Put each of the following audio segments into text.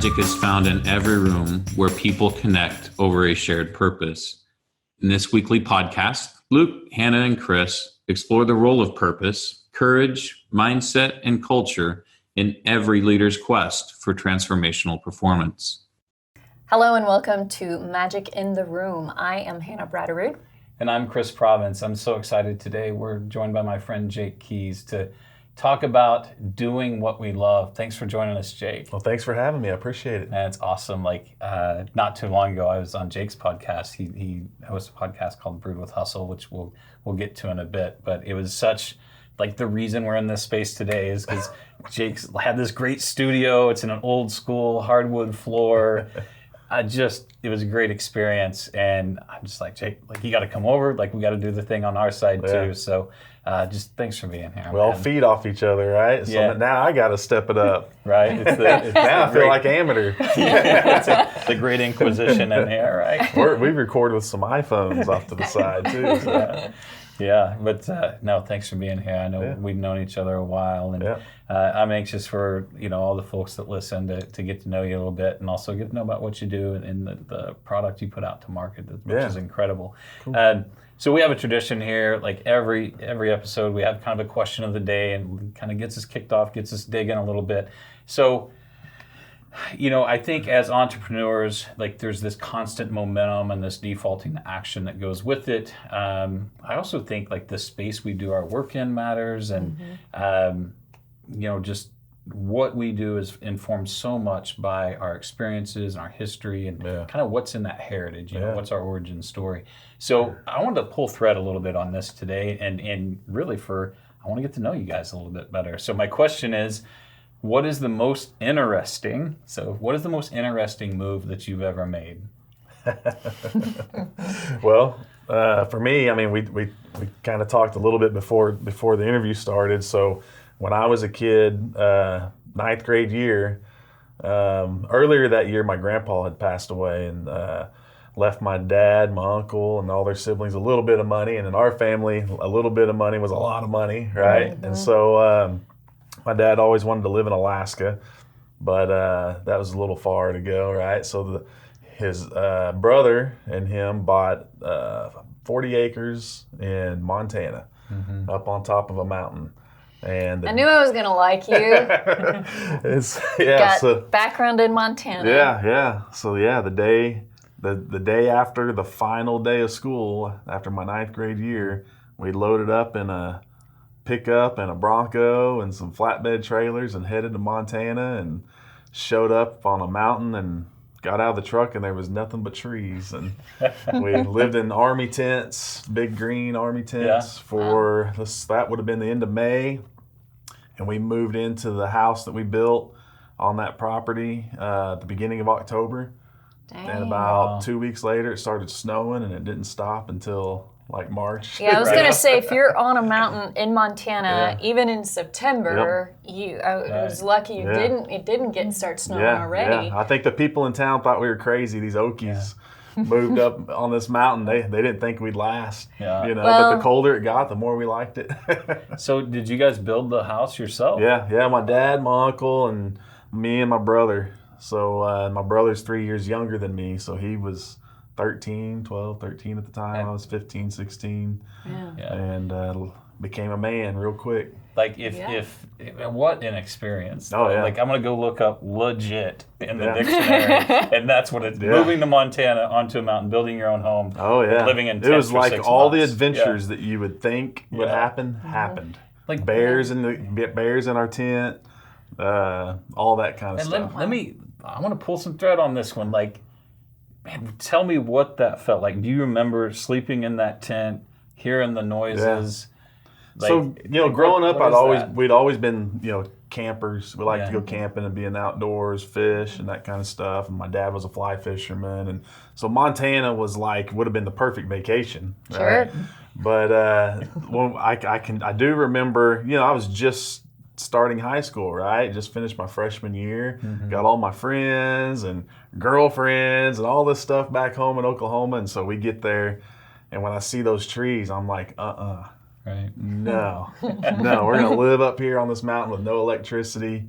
magic is found in every room where people connect over a shared purpose. In this weekly podcast, Luke, Hannah, and Chris explore the role of purpose, courage, mindset, and culture in every leader's quest for transformational performance. Hello and welcome to Magic in the Room. I am Hannah Bratterud. And I'm Chris Province. I'm so excited today. We're joined by my friend Jake Keys to talk about doing what we love. Thanks for joining us, Jake. Well, thanks for having me. I appreciate it. Man, it's awesome. Not too long ago, I was on Jake's podcast. He hosts a podcast called Brewed with Hustle, which we'll get to in a bit. But it was such, the reason we're in this space today is because Jake's had this great studio. It's in an old school hardwood floor. It was a great experience, and I'm just like, Jake, you got to come over. We got to do the thing on our side too. So, just thanks for being here. We all feed off each other, right? So now I got to step it up, right? Now I feel like amateur. It's a great inquisition in here, right? We record with some iPhones off to the side too. So. Yeah, but no, thanks for being here. I know we've known each other a while, and I'm anxious for all the folks that listen to get to know you a little bit, and also get to know about what you do and the product you put out to market, which is incredible. Cool. So we have a tradition here, every episode, we have kind of a question of the day, and kind of gets us kicked off, gets us digging a little bit. So, I think as entrepreneurs, there's this constant momentum and this defaulting to action that goes with it. I also think the space we do our work in matters, and just what we do is informed so much by our experiences and our history and kind of what's in that heritage, what's our origin story. So I wanted to pull thread a little bit on this today, and really I want to get to know you guys a little bit better. So my question is, what is the most interesting move that you've ever made? Well, for me, we kind of talked a little bit before the interview started. So when I was a kid, ninth grade year, earlier that year, my grandpa had passed away and left my dad, my uncle, and all their siblings a little bit of money. And in our family, a little bit of money was a lot of money, right? Mm-hmm. And so my dad always wanted to live in Alaska, but that was a little far to go, right? So his brother and him bought 40 acres in Montana, up on top of a mountain. And I knew I was going to like you. Got background in Montana. Yeah. So the day after the final day of school, after my ninth grade year, we loaded up in a pickup and a Bronco and some flatbed trailers and headed to Montana and showed up on a mountain and got out of the truck and there was nothing but trees. And we lived in army tents, big green army tents for this. That would have been the end of May. And we moved into the house that we built on that property at the beginning of October. Dang. And about 2 weeks later, it started snowing and it didn't stop until March. Yeah, I was going to say, if you're on a mountain in Montana, even in September, I was lucky it didn't start snowing already. Yeah. I think the people in town thought we were crazy. These Okies moved up on this mountain. They didn't think we'd last. Yeah. But the colder it got, the more we liked it. So did you guys build the house yourself? Yeah. My dad, my uncle, and me and my brother. So my brother's 3 years younger than me, so he was 13 at the time. I was 15, 16, and became a man real quick. What an experience. Oh, yeah. I'm going to go look up legit in the dictionary, and that's what it's moving to Montana onto a mountain, building your own home. Oh, yeah. Living in tents it was for 6 all months. The adventures that you would think would happen, happened. Bears in our tent, all that kind of stuff. I want to pull some thread on this one. Man, tell me what that felt like. Do you remember sleeping in that tent, hearing the noises? Yeah. Growing up, we'd always been, campers. We liked to go camping and being outdoors, fish and that kind of stuff. And my dad was a fly fisherman, and so Montana was would have been the perfect vacation. Sure. Right? But I do remember, I was just starting high school, right? Just finished my freshman year, got all my friends and girlfriends and all this stuff back home in Oklahoma. And so we get there, and when I see those trees, I'm like, right? No, we're going to live up here on this mountain with no electricity,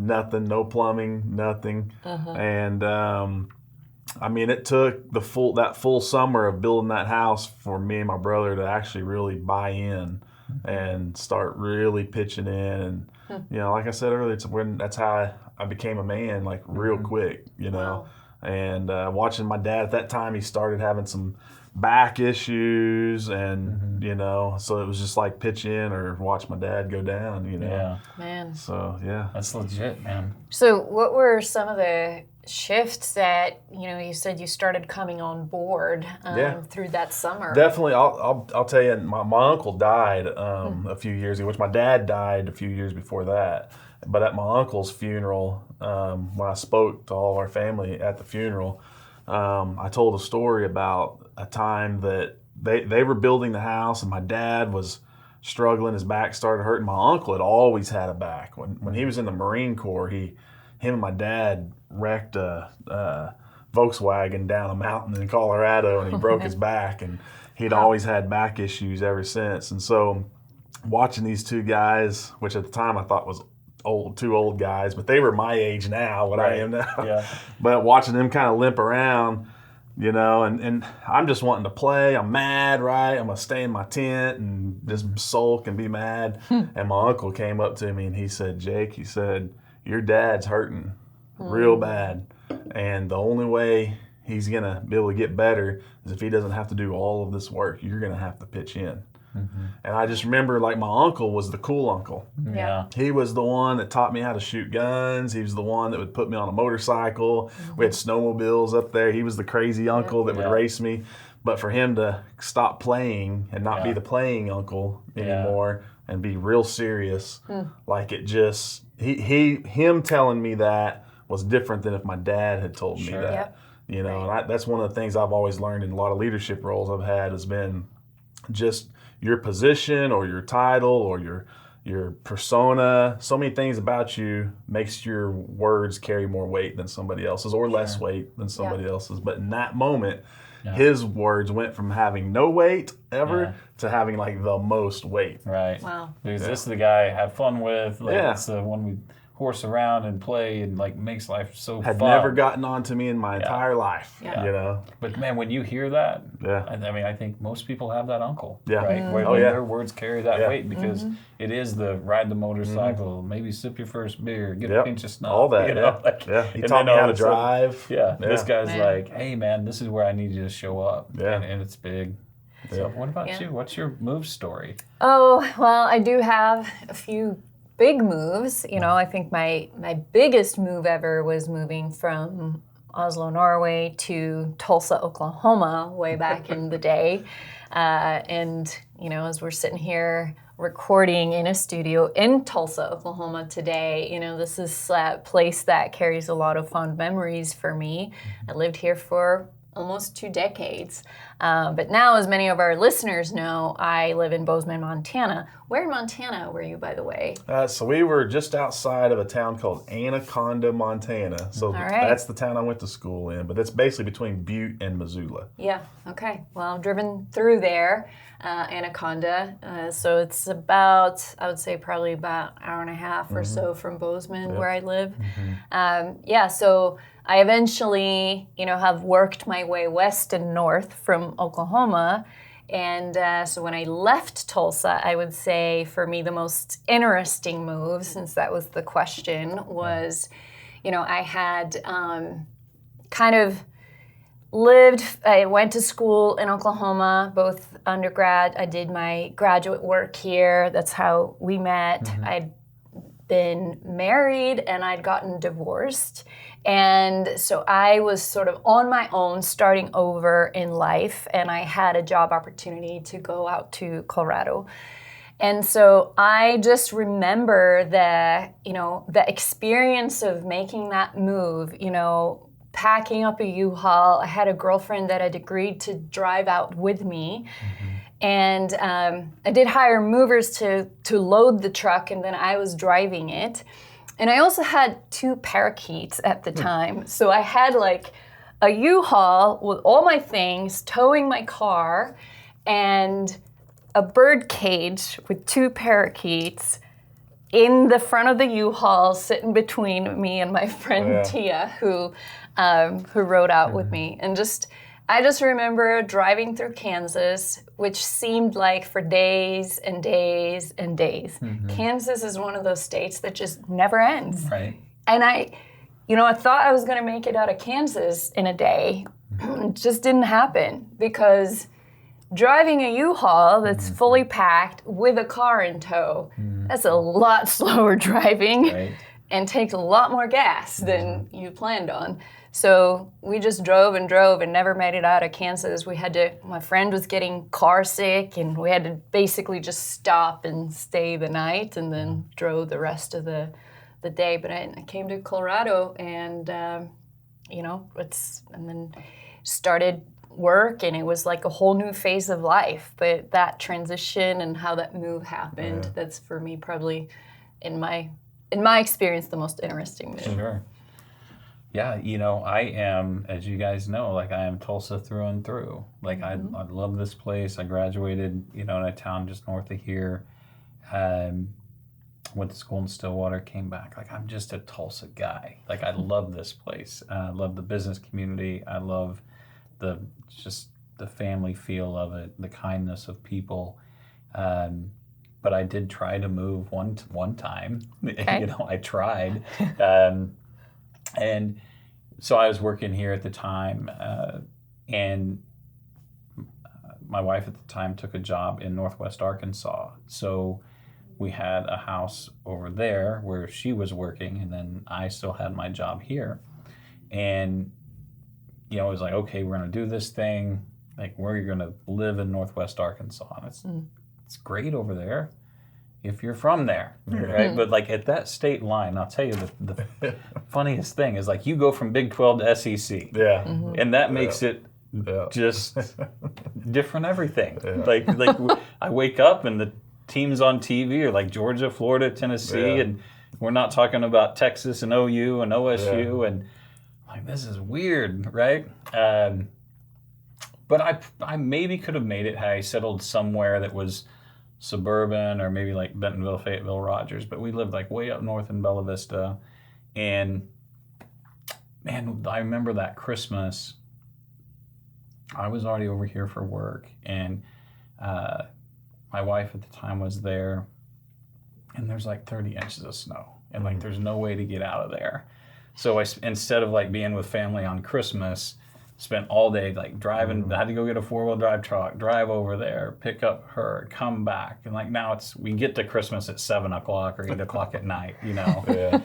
nothing, no plumbing, nothing. And I mean, it took that full summer of building that house for me and my brother to actually really buy in and start really pitching in. And you know, like I said earlier, that's how I became a man, like real quick, you know. And watching my dad at that time, he started having some back issues, and you know, so it was just like pitch in or watch my dad go down, you know. Yeah. Man. So yeah, That's legit, man. So what were some of the shifts that, you know, you said you started coming on board through that summer? definitely. I'll tell you, my uncle died a few years ago, which my dad died a few years before that. But at my uncle's funeral, when I spoke to all of our family at the funeral, I told a story about a time that they were building the house, and my dad was struggling. His back started hurting. My uncle had always had a back. When he was in the Marine Corps, him and my dad wrecked a Volkswagen down a mountain in Colorado, and he broke his back, and he'd always had back issues ever since. And so watching these two guys, which at the time I thought was two old guys, but they were my age now, what I am now. Yeah. But watching them kind of limp around, you know, and I'm just wanting to play. I'm mad, right? I'm going to stay in my tent and just sulk and be mad. And my uncle came up to me and he said, Jake, he said, your dad's hurting real bad. And the only way he's going to be able to get better is if he doesn't have to do all of this work. You're going to have to pitch in. And I just remember, like, my uncle was the cool uncle. Yeah. He was the one that taught me how to shoot guns. He was the one that would put me on a motorcycle. We had snowmobiles up there. He was the crazy uncle that would race me. But for him to stop playing and not be the playing uncle anymore and be real serious, like, it just, him telling me that was different than if my dad had told me that. Yep. You know, and that's one of the things I've always learned in a lot of leadership roles I've had has been just your position or your title or your persona. So many things about you makes your words carry more weight than somebody else's, or less weight than somebody else's. But in that moment, his words went from having no weight ever to having like the most weight. Right. Wow. Because this is the guy I have fun with. Like, it's the one we horse around and play and like makes life so Had fun. never gotten onto me in my entire life. You know. But man, when you hear that, I mean, I think most people have that uncle, right? Where their words carry that weight because it is the ride the motorcycle, maybe sip your first beer, get a pinch of snuff, all that. You know? He taught me how to drive. This guy's like, hey man, this is where I need you to show up, and it's big. So what about you? What's your move story? Oh, well, I do have a few big moves. You know, I think my biggest move ever was moving from Oslo, Norway to Tulsa, Oklahoma, way back in the day. And, you know, as we're sitting here recording in a studio in Tulsa, Oklahoma today, you know, this is a place that carries a lot of fond memories for me. I lived here for almost 2 decades. But now, as many of our listeners know, I live in Bozeman, Montana. Where in Montana were you, by the way? So we were just outside of a town called Anaconda, Montana. So that's the town I went to school in. But it's basically between Butte and Missoula. Yeah, okay. Well, I've driven through there, Anaconda. So it's about, I would say probably about an hour and a half or so from Bozeman, where I live. So I eventually, you know, have worked my way west and north from Oklahoma. And so when I left Tulsa, I would say for me the most interesting move, since that was the question, was, you know, I had kind of I went to school in Oklahoma, both undergrad. I did my graduate work here. That's how we met. I'd been married and I'd gotten divorced. And so I was sort of on my own, starting over in life, and I had a job opportunity to go out to Colorado. And so I just remember the experience of making that move, you know, packing up a U-Haul. I had a girlfriend that had agreed to drive out with me. And I did hire movers to load the truck, and then I was driving it. And I also had 2 parakeets at the time. So I had like a U-Haul with all my things, towing my car, and a bird cage with 2 parakeets in the front of the U-Haul, sitting between me and my friend Tia, who rode out with me. And I just remember driving through Kansas, which seemed like for days and days and days. Kansas is one of those states that just never ends. Right. And I thought I was going to make it out of Kansas in a day. It just didn't happen, because driving a U-Haul that's fully packed with a car in tow, that's a lot slower driving and takes a lot more gas than you planned on. So we just drove and never made it out of Kansas. My friend was getting car sick, and we had to basically just stop and stay the night, and then drove the rest of the day. But I came to Colorado, and and then started work, and it was like a whole new phase of life. But that transition and how that move happened, that's for me probably in my experience the most interesting move. Sure. Yeah, I am, as you guys know, like I am Tulsa through and through. Like I love this place. I graduated, in a town just north of here. Went to school in Stillwater, came back. Like I'm just a Tulsa guy. Like I love this place. I love the business community. I love the family feel of it, the kindness of people. But I did try to move one time. Okay. I tried. And so I was working here at the time, and my wife at the time took a job in Northwest Arkansas. So we had a house over there where she was working, and then I still had my job here. And, it was like, okay, we're going to do this thing. Like, we're going to live in Northwest Arkansas. And it's great over there if you're from there, right? But like at that state line, I'll tell you the funniest thing is like you go from Big 12 to SEC. Yeah. And that makes it just different everything. Like I wake up and the teams on TV are like Georgia, Florida, Tennessee, and we're not talking about Texas and OU and OSU, and like this is weird, right? But I maybe could have made it had I settled somewhere that was suburban, or maybe like Bentonville, Fayetteville, Rogers, but we lived like way up north in Bella Vista. And man, I remember that Christmas, I was already over here for work, and my wife at the time was there, and there's like 30 inches of snow, and like there's no way to get out of there. So instead of like being with family on Christmas, spent all day like driving. I had to go get a 4-wheel drive truck, drive over there, pick up her, come back, and like now we get to Christmas at 7 o'clock or 8 o'clock at night, Yeah.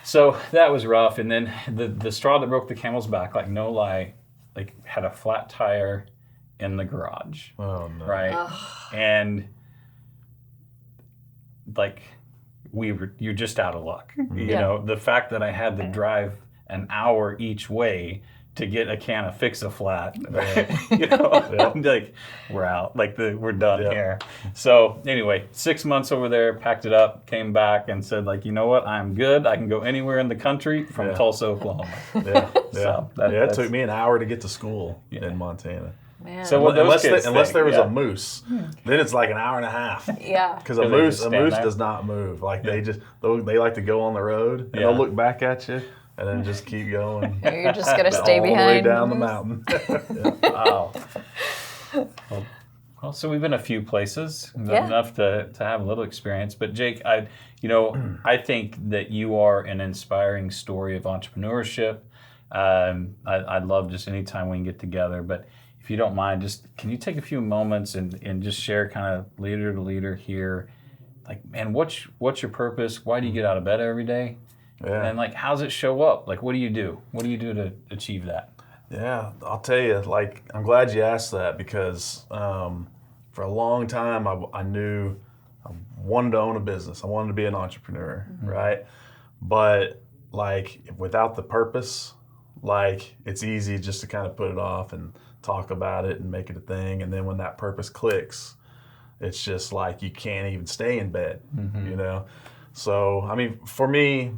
So that was rough. And then the straw that broke the camel's back, like no lie, like had a flat tire in the garage. Oh no. Right. And like you're just out of luck. The fact that I had to drive an hour each way to get a can of Fix-A-Flat, I'm like, we're out. Like we're done here. So anyway, 6 months over there, packed it up, came back and said like, you know what, I'm good. I can go anywhere in the country from Tulsa, Oklahoma. So it took me an hour to get to school in Montana. Man. So unless there was a moose, then it's like an hour and a half. Yeah. Because a moose does not move. Like they like to go on the road and they'll look back at you and then just keep going. You're just gonna stay behind. All the way down the mountain. Wow. Well, so we've been a few places, enough to have a little experience. But Jake, I think that you are an inspiring story of entrepreneurship. I'd love just any time we can get together. But if you don't mind, just can you take a few moments and just share kind of leader to leader here, like, man, what's your purpose? Why do you get out of bed every day? Yeah. And like, how's it show up? Like, what do you do? What do you do to achieve that? Yeah, I'll tell you, like, I'm glad you asked that because for a long time I knew I wanted to own a business. I wanted to be an entrepreneur, right? But like, without the purpose, like, it's easy just to kind of put it off and talk about it and make it a thing. And then when that purpose clicks, it's just like you can't even stay in bed, So, I mean, for me,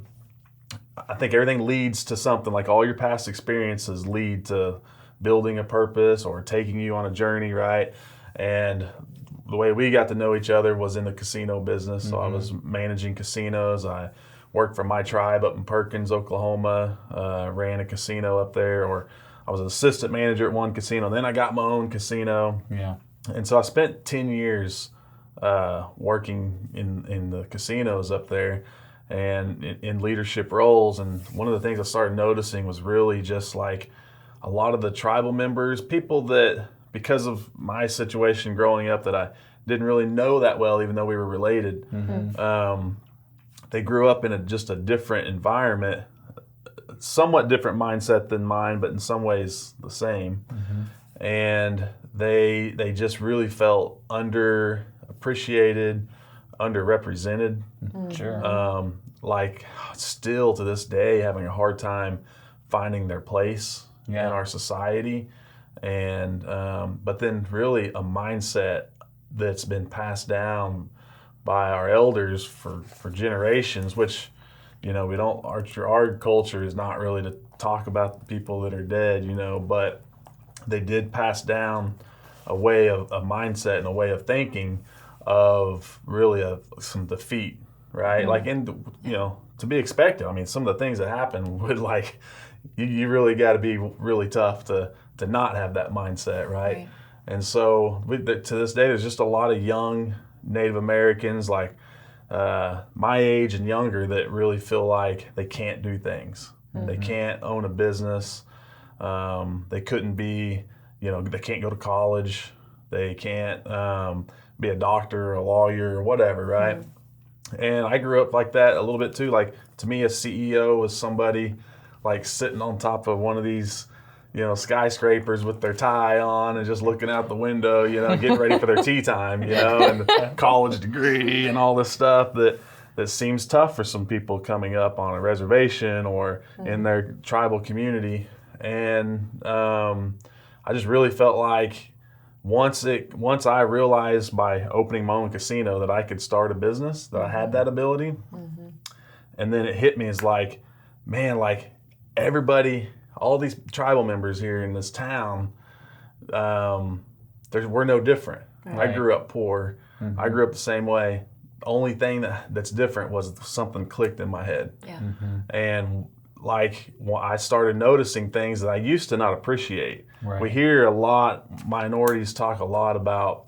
I think everything leads to something. Like all your past experiences lead to building a purpose or taking you on a journey, right? And the way we got to know each other was in the casino business. So I was managing casinos. I worked for my tribe up in Perkins, Oklahoma, ran a casino up there, or I was an assistant manager at one casino. Then I got my own casino. Yeah. And so I spent 10 years working in the casinos up there and in leadership roles. And one of the things I started noticing was really just like a lot of the tribal members, people that, because of my situation growing up that I didn't really know that well, even though we were related, they grew up in just a different environment, somewhat different mindset than mine, but in some ways the same. And they just really felt underappreciated, underrepresented. Sure. Like still to this day having a hard time finding their place in our society. And but then really a mindset that's been passed down by our elders for generations, which, you know, we don't, our culture is not really to talk about the people that are dead, you know, but they did pass down a way of a mindset and a way of thinking of really some defeat, right? Like, you know, to be expected. I mean, some of the things that happen would, like, you really got to be really tough to not have that mindset, right? And so to this day, there's just a lot of young Native Americans, like my age and younger, that really feel like they can't do things. They can't own a business. They couldn't be, you know, they can't go to college. They can't be a doctor or a lawyer or whatever, right? And I grew up like that a little bit too. Like, to me, a CEO was somebody like sitting on top of one of these, you know, skyscrapers with their tie on and just looking out the window, you know, getting ready for their tea time, you know, and college degree and all this stuff that seems tough for some people coming up on a reservation or in their tribal community. And I just really felt like once I realized by opening my own casino that I could start a business, that I had that ability, and then it hit me as like, man, like everybody, all these tribal members here in this town, we're no different. I grew up poor. I grew up the same way. The only thing that's different was something clicked in my head. And like, I started noticing things that I used to not appreciate. We hear a lot, minorities talk a lot about,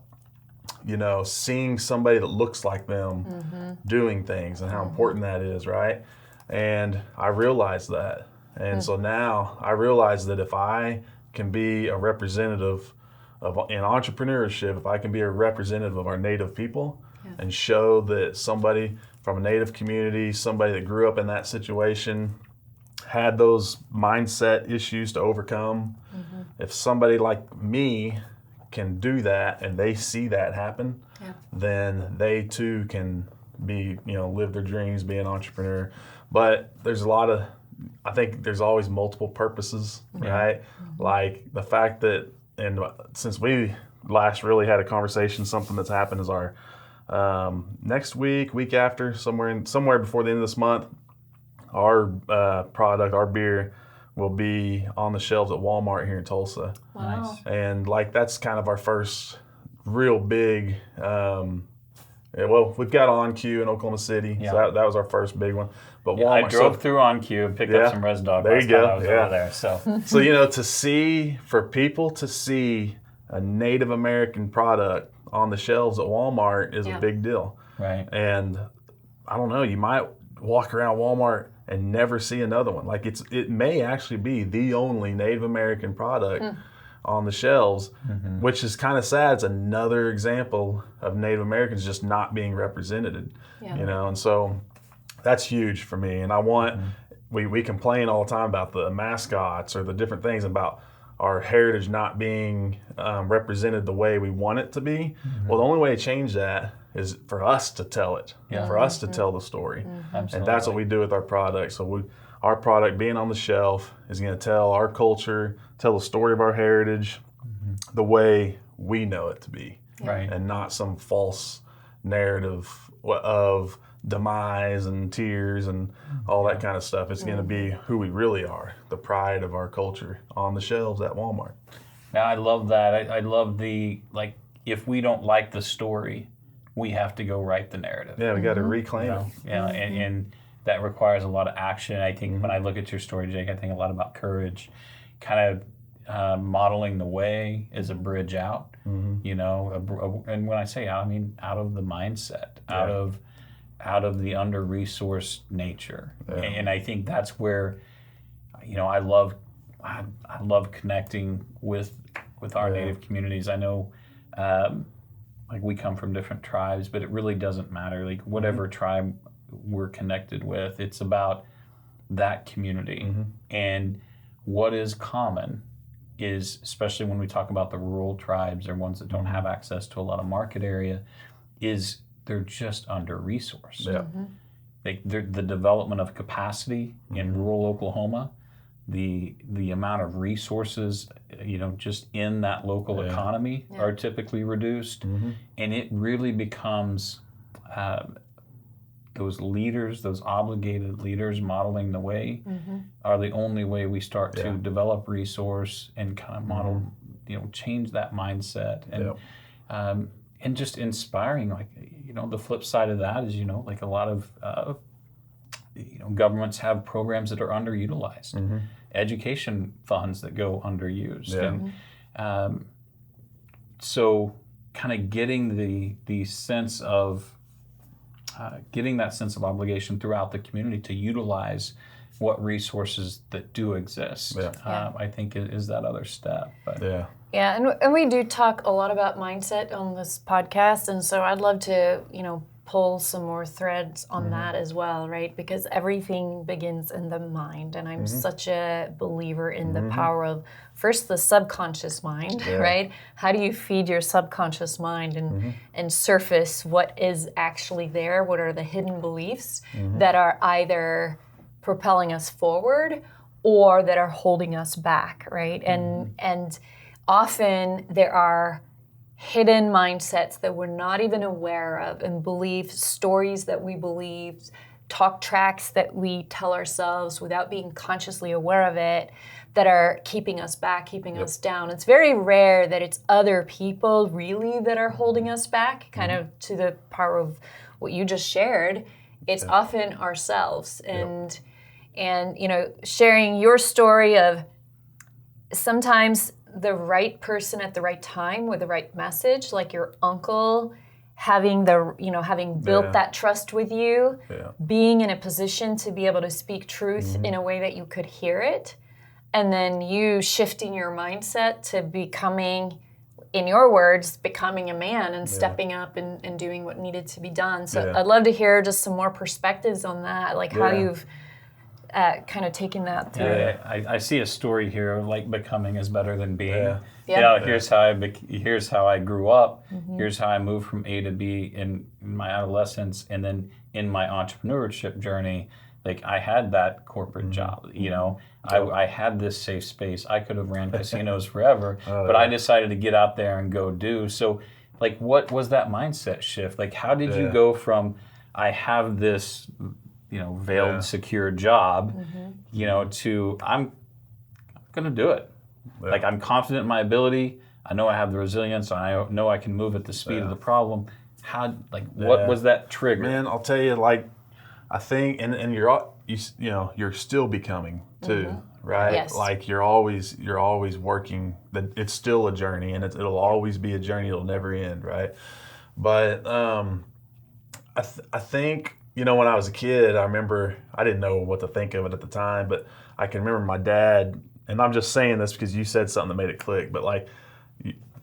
you know, seeing somebody that looks like them doing things and how important that is, right? And I realized that. And so now I realize that if I can be a representative in entrepreneurship, if I can be a representative of our Native people and show that somebody from a Native community, somebody that grew up in that situation, had those mindset issues to overcome, if somebody like me can do that and they see that happen, then they too can be, you know, live their dreams, be an entrepreneur. But there's I think there's always multiple purposes, right? Like the fact that, and since we last really had a conversation, something that's happened is our next week after, somewhere before the end of this month, our product, our beer, will be on the shelves at Walmart here in Tulsa. Wow. And like that's kind of our first real big. Well, we've got On Q in Oklahoma City, so that was our first big one. But Walmart, I drove through On Q and picked up some Res Dog last time I was over there. So you know, for people to see a Native American product on the shelves at Walmart is a big deal. Right. And I don't know, you might walk around Walmart and never see another one. Like it may actually be the only Native American product on the shelves, which is kind of sad. It's another example of Native Americans just not being represented, you know, and so that's huge for me. And I want, we complain all the time about the mascots or the different things about our heritage not being represented the way we want it to be. Well, the only way to change that is for us to tell it, for us to tell the story. And that's what we do with our product. So our product being on the shelf is going to tell our culture, tell the story of our heritage the way we know it to be, and not some false narrative of demise and tears and all that kind of stuff. It's going to be who we really are, the pride of our culture on the shelves at Walmart. Now I love that. I love the, like, if we don't like the story, we have to go write the narrative. Yeah, we got to reclaim it. Yeah, and that requires a lot of action. I think when I look at your story, Jake, I think a lot about courage, kind of modeling the way is a bridge out. You know, and when I say out, I mean out of the mindset, out of the under-resourced nature. And I think that's where, you know, I love connecting with our native communities. I know, like we come from different tribes, but it really doesn't matter. Like whatever tribe we're connected with, it's about that community. And what is common is, especially when we talk about the rural tribes or ones that don't have access to a lot of market area, is they're just under-resourced. The development of capacity in rural Oklahoma, the amount of resources, you know, just in that local economy are typically reduced. And it really becomes those leaders, those obligated leaders modeling the way are the only way we start to develop resource and kind of model, you know, change that mindset. And just inspiring, like, you know, the flip side of that is, you know, like a lot of, you know, governments have programs that are underutilized, education funds that go underused. And so kind of getting the sense of, getting that sense of obligation throughout the community to utilize what resources that do exist, I think is that other step. But. Yeah, and we do talk a lot about mindset on this podcast, and so I'd love to, you know, pull some more threads on that as well, right? Because everything begins in the mind, and I'm such a believer in the power of first the subconscious mind, right? How do you feed your subconscious mind and surface what is actually there? What are the hidden beliefs that are either propelling us forward or that are holding us back, right? And often there are hidden mindsets that we're not even aware of, and beliefs, stories that we believe, talk tracks that we tell ourselves without being consciously aware of it, that are keeping us back, keeping us down. It's very rare that it's other people really that are holding us back, kind of to the power of what you just shared. It's often ourselves. And you know, sharing your story of sometimes the right person at the right time with the right message, like your uncle having built that trust with you, being in a position to be able to speak truth in a way that you could hear it, and then you shifting your mindset to becoming, in your words, becoming a man and stepping up and doing what needed to be done. So I'd love to hear just some more perspectives on that, like how you've kind of taking that through. I see a story here of like becoming is better than being. Here's how I grew up. Here's how I moved from A to B in my adolescence, and then in my entrepreneurship journey, like I had that corporate job. You know, I had this safe space. I could have ran casinos forever, but I decided to get out there and go do. So, like, what was that mindset shift? Like, how did you go from I have this, you know, veiled, secure job, you know, to I'm going to do it. Like, I'm confident in my ability. I know I have the resilience. I know I can move at the speed of the problem. How, like, what was that trigger? Man, I'll tell you, like, I think, and you're still becoming too, right? Yes. Like you're always working. It's still a journey, and it'll always be a journey. It'll never end, right? But I think, you know, when I was a kid, I remember I didn't know what to think of it at the time, but I can remember my dad, and I'm just saying this because you said something that made it click, but like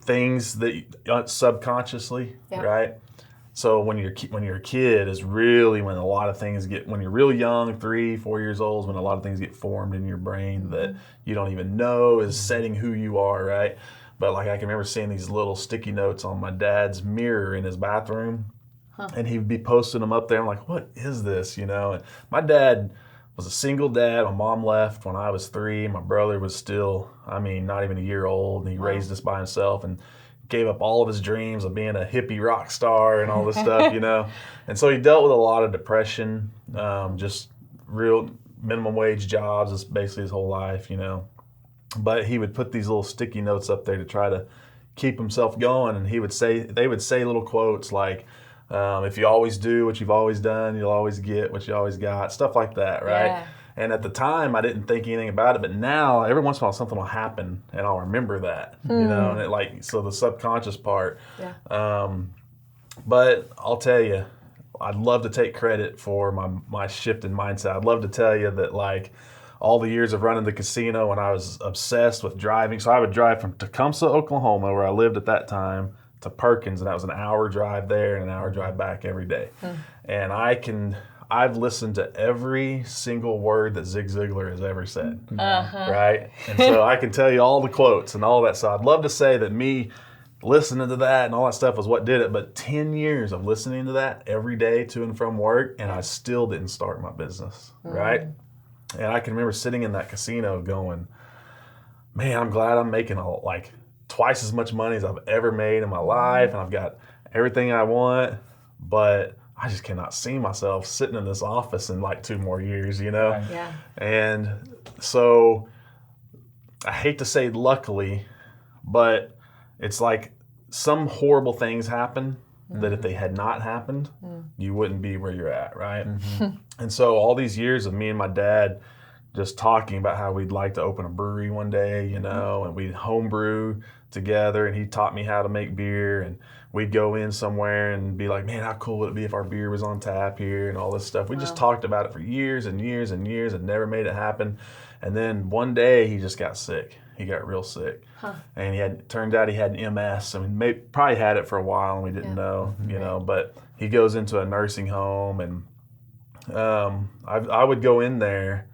things that subconsciously, right? So when you're a kid is really when a lot of things when you're real young, 3-4 years old, is when a lot of things get formed in your brain that you don't even know is setting who you are, right? But like I can remember seeing these little sticky notes on my dad's mirror in his bathroom. And he'd be posting them up there. I'm like, what is this, you know? And my dad was a single dad. My mom left when I was 3. My brother was still, not even a year old. And he raised us by himself and gave up all of his dreams of being a hippie rock star and all this stuff, you know? And so he dealt with a lot of depression, just real minimum wage jobs is basically his whole life, you know? But he would put these little sticky notes up there to try to keep himself going. And they would say little quotes like, if you always do what you've always done, you'll always get what you always got, stuff like that, right? Yeah. And at the time, I didn't think anything about it, but now every once in a while something will happen, and I'll remember that, and it so the subconscious part. Yeah. But I'll tell you, I'd love to take credit for my shift in mindset. I'd love to tell you that like all the years of running the casino when I was obsessed with driving. So I would drive from Tecumseh, Oklahoma, where I lived at that time, to Perkins, and that was an hour drive there and an hour drive back every day. And I've listened to every single word that Zig Ziglar has ever said, right? And so I can tell you all the quotes and all that. So I'd love to say that me listening to that and all that stuff was what did it, but 10 years of listening to that every day to and from work, and I still didn't start my business, right? And I can remember sitting in that casino going, man, I'm glad I'm making like twice as much money as I've ever made in my life, and I've got everything I want, but I just cannot see myself sitting in this office in like 2 more years, Right. Yeah. And so I hate to say luckily, but it's like some horrible things happen that if they had not happened, you wouldn't be where you're at, right? And so all these years of me and my dad just talking about how we'd like to open a brewery one day, and we'd homebrew together, and he taught me how to make beer, and we'd go in somewhere and be like, man, how cool would it be if our beer was on tap here and all this stuff. We just talked about it for years and years and years and never made it happen. And then one day he just got sick. He got real sick. And turned out he had MS. I mean, probably had it for a while and we didn't know, but he goes into a nursing home, and I would go in there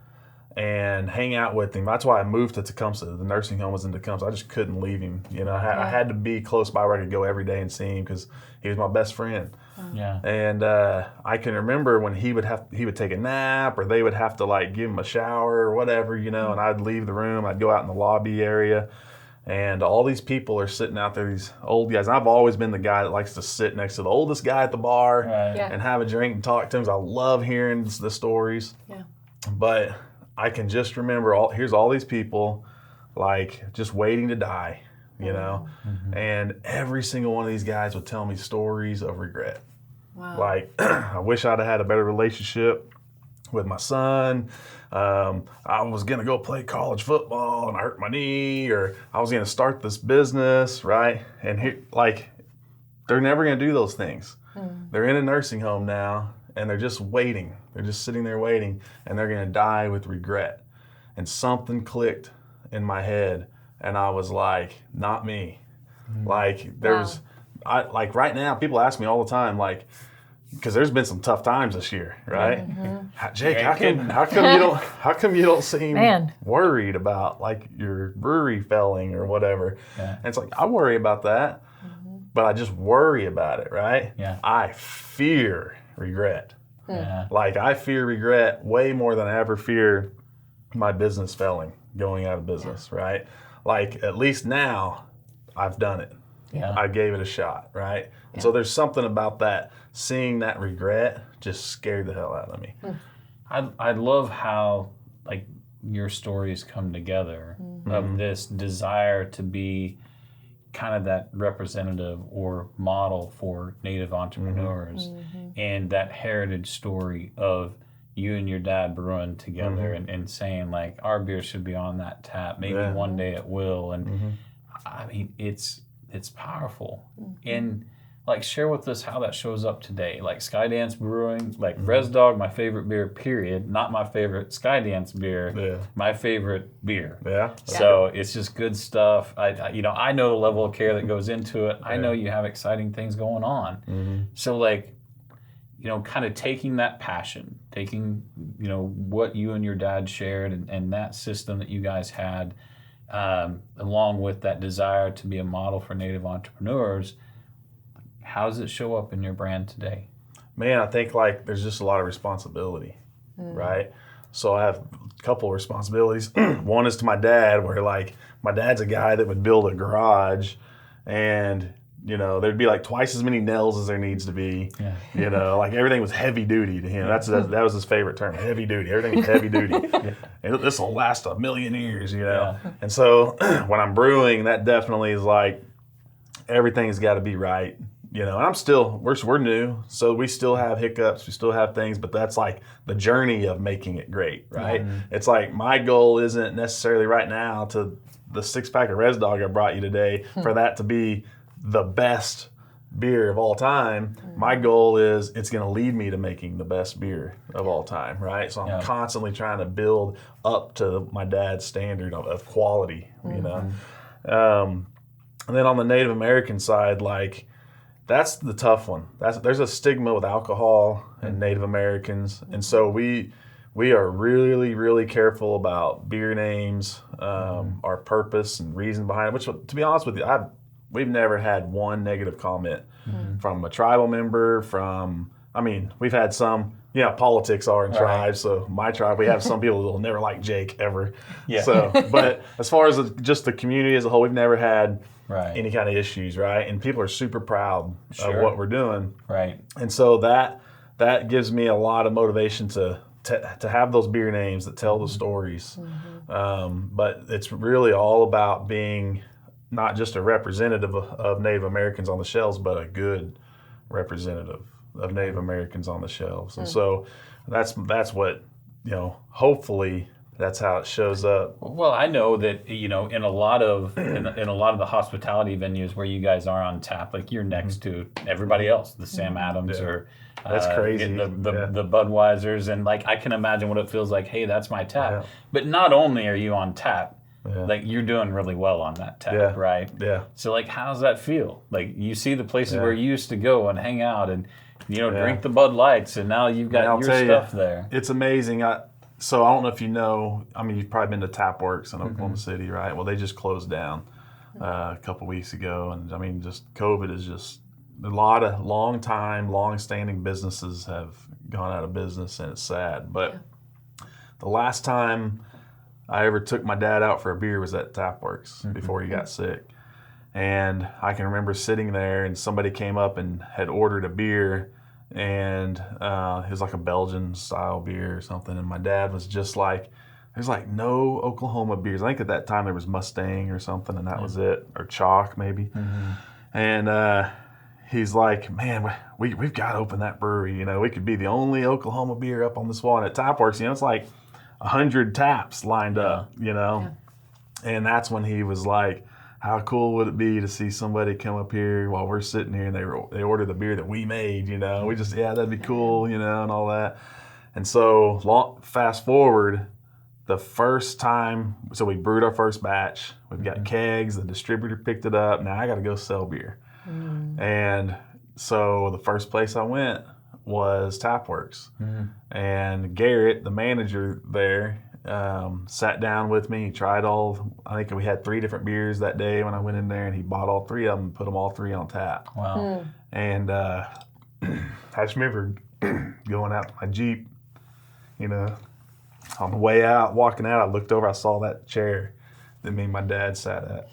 and hang out with him. That's why I moved to Tecumseh. The nursing home was in Tecumseh. I just couldn't leave him. I had to be close by where I could go every day and see him because he was my best friend. Yeah. And I can remember when he would take a nap, or they would have to like give him a shower or whatever, and I'd leave the room. I'd go out in the lobby area, and all these people are sitting out there, these old guys. And I've always been the guy that likes to sit next to the oldest guy at the bar and have a drink and talk to him. I love hearing the stories. Yeah. But I can just remember here's all these people like just waiting to die, and every single one of these guys would tell me stories of regret. Wow. Like, I wish I'd have had a better relationship with my son. I was going to go play college football and I hurt my knee, or I was going to start this business, right? And they're never going to do those things. They're in a nursing home now, and they're just waiting. They're just sitting there waiting, and they're going to die with regret. And something clicked in my head, and I was like, not me. Like, right now, people ask me all the time, like, because there's been some tough times this year, right? Jake, how come you don't seem worried about like your brewery failing or whatever? Yeah. And it's like, I worry about that, but I just worry about it, right? Yeah. I fear regret. Yeah. Like, I fear regret way more than I ever fear my business failing, going out of business, right? Like, at least now I've done it. Yeah. I gave it a shot, right? And so there's something about that, seeing that regret just scared the hell out of me. I love how like your stories come together of this desire to be kind of that representative or model for Native entrepreneurs, and that heritage story of you and your dad brewing together and saying like, our beer should be on that tap, maybe one day it will. And I mean, it's powerful. And like, share with us how that shows up today. Like Skydance Brewing, like Res Dog, my favorite beer, period. Not my favorite Skydance beer, my favorite beer. Yeah. So it's just good stuff. I know the level of care that goes into it. I know you have exciting things going on. So like, kind of taking that passion, taking, what you and your dad shared and that system that you guys had, along with that desire to be a model for Native entrepreneurs, how does it show up in your brand today? Man, I think like there's just a lot of responsibility, right? So I have a couple of responsibilities. One is to my dad, where like my dad's a guy that would build a garage, and there'd be like twice as many nails as there needs to be. Like everything was heavy duty to him. That was his favorite term, heavy duty. Everything was heavy duty. And this will last a million years, And so when I'm brewing, that definitely is like everything's got to be right. You know, and we're new, so we still have hiccups, we still have things, but that's like the journey of making it great, right? Mm-hmm. It's like my goal isn't necessarily right now to the 6-pack of Res Dog I brought you today for that to be the best beer of all time. My goal is it's going to lead me to making the best beer of all time, right? So I'm constantly trying to build up to my dad's standard of quality, you know? And then on the Native American side, like, that's the tough one. There's a stigma with alcohol and Native Americans, and so we are really, really careful about beer names, our purpose and reason behind it. Which, to be honest with you, we've never had one negative comment from a tribal member. We've had some. Yeah, politics are in tribes. So my tribe, we have some people that will never like Jake ever. Yeah. So, but as far as just the community as a whole, we've never had any kind of issues, right? And people are super proud of what we're doing, right? And so that gives me a lot of motivation to have those beer names that tell the stories. But it's really all about being not just a representative of Native Americans on the shelves, but a good representative of Native Americans on the shelves. And so that's what, you know, hopefully that's how it shows up. Well, I know that, you know, in a lot of the hospitality venues where you guys are on tap, like you're next to everybody else, the Sam Adams or that's crazy. The Budweisers, and like I can imagine what it feels like. Hey, that's my tap. But not only are you on tap, like you're doing really well on that tap, right? Yeah. So like, how does that feel? Like you see the places where you used to go and hang out and, you know, drink the Bud Lights, and now you've got your stuff there. It's amazing. So I don't know if you know, I mean, you've probably been to Tapworks in Oklahoma City, right? Well, they just closed down a couple weeks ago. And I mean, just COVID is just a lot of long-standing businesses have gone out of business, and it's sad. But the last time I ever took my dad out for a beer was at Tapworks before he got sick. And I can remember sitting there and somebody came up and had ordered a beer, and it was like a Belgian style beer or something. And my dad was just like, there's like no Oklahoma beers. I think at that time there was Mustang or something, and that was it, or Chalk maybe. And he's like, man, we've got to open that brewery. You know, we could be the only Oklahoma beer up on this wall. And at Tapworks, you know, it's like 100 taps lined up, you know. And that's when he was like, how cool would it be to see somebody come up here while we're sitting here and they order the beer that we made, you know? We just, that'd be cool, you know, and all that. And so fast forward, the first time, so we brewed our first batch. We've got kegs, the distributor picked it up. Now I got to go sell beer. And so the first place I went was Tapworks. And Garrett, the manager there, sat down with me. He tried I think we had 3 different beers that day when I went in there, and he bought all 3 of them and put them all 3 on tap. Wow. And I just remember going out to my Jeep, you know, on the way out, walking out, I looked over, I saw that chair that me and my dad sat at.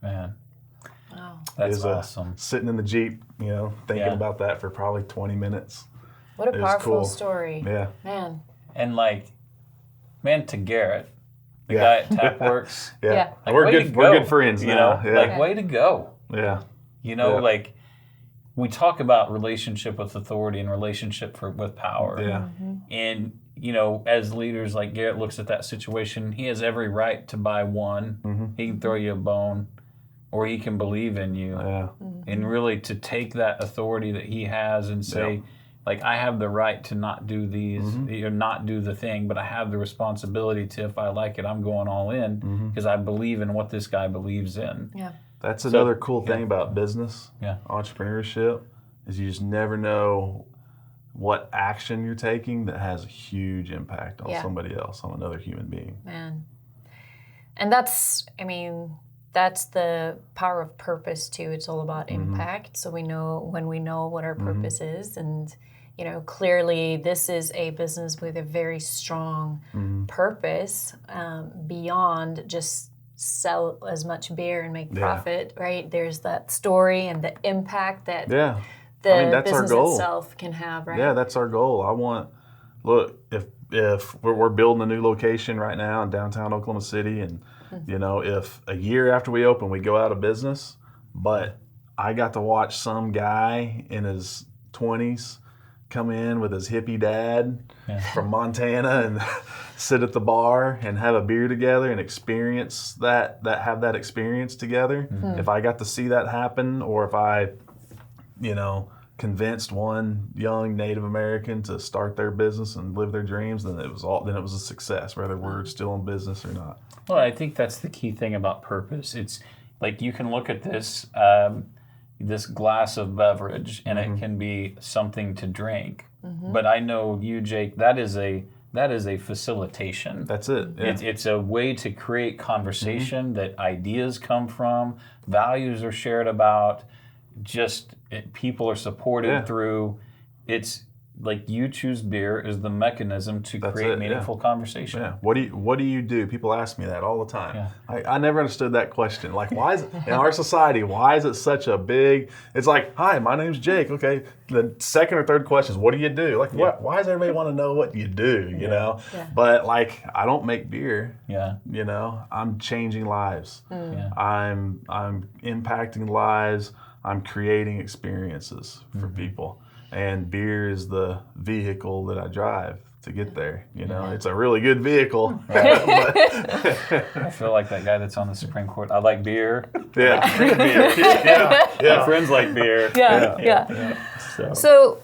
Man. Wow. That's awesome. Sitting in the Jeep, you know, thinking about that for probably 20 minutes. What a powerful story. Yeah. Man. And like, man, to Garrett, the guy at Tapworks. Yeah. Like, we're good friends you now. know, like, way to go. Yeah. You know, like, we talk about relationship with authority and relationship with power. Yeah. And, you know, as leaders, like Garrett looks at that situation, he has every right to buy one. He can throw you a bone, or he can believe in you. Yeah. And really to take that authority that he has and say, like, I have the right to not do these, or not do the thing, but I have the responsibility to, if I like it, I'm going all in because I believe in what this guy believes in. Yeah. That's another cool thing about business, entrepreneurship, is you just never know what action you're taking that has a huge impact on somebody else, on another human being. Man. And that's the power of purpose too. It's all about impact. So when we know what our purpose is, and you know, clearly this is a business with a very strong purpose beyond just sell as much beer and make profit, right? There's that story and the impact that the that's business our goal. Itself can have, right? Yeah, that's our goal. If we're building a new location right now in downtown Oklahoma City, and you know, if a year after we open we go out of business, but I got to watch some guy in his 20s come in with his hippie dad from Montana and sit at the bar and have a beer together and experience have that experience together. If I got to see that happen, or if I, convinced one young Native American to start their business and live their dreams, then it was a success, whether we're still in business or not. Well, I think that's the key thing about purpose. It's like you can look at this this glass of beverage, and it can be something to drink. But I know you, Jake, that is a facilitation. That's it. Yeah. It's a way to create conversation that ideas come from, values are shared about, people are supported through. It's like you choose beer as the mechanism to create meaningful conversation. Yeah. What do you do? People ask me that all the time. Yeah. I never understood that question. Like, why is it, in our society, why is it such a big? It's like, hi, my name's Jake. Okay. The second or third question is, what do you do? Like, why does everybody want to know what you do? You know. Yeah. But like, I don't make beer. Yeah. I'm changing lives. Yeah. I'm impacting lives. I'm creating experiences for people. And beer is the vehicle that I drive to get there. It's a really good vehicle. I feel like that guy that's on the Supreme Court. I like beer. Yeah. I drink beer. My friends like beer. So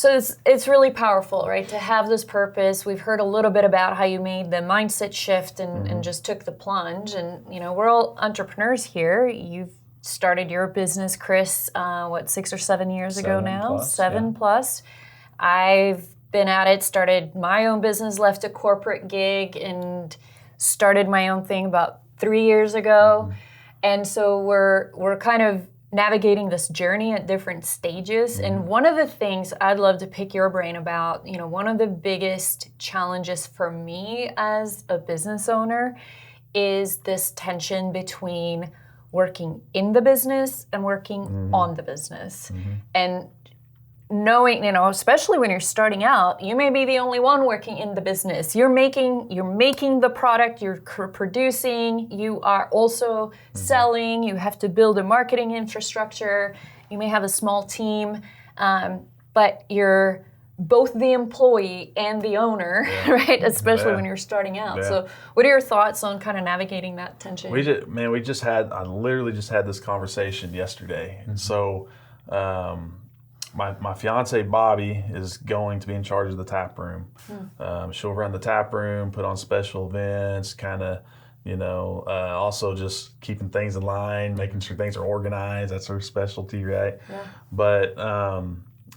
it's really powerful, right? To have this purpose. We've heard a little bit about how you made the mindset shift and just took the plunge. And, we're all entrepreneurs here. You've started your business, Chris, 6 or 7 years ago now? 7 plus. I've been at it, started my own business, left a corporate gig, and started my own thing about 3 years ago. And so we're kind of navigating this journey at different stages. And one of the things I'd love to pick your brain about, one of the biggest challenges for me as a business owner is this tension between working in the business and working on the business. And knowing, especially when you're starting out, you may be the only one working in the business. You're making the product, you're producing, you are also selling, you have to build a marketing infrastructure, you may have a small team, but you're both the employee and the owner, right? Especially when you're starting out. So what are your thoughts on kind of navigating that tension? I literally just had this conversation yesterday. And so my fiance, Bobby, is going to be in charge of the tap room. She'll run the tap room, put on special events, kind of, also just keeping things in line, making sure things are organized. That's her specialty, right? Yeah. But,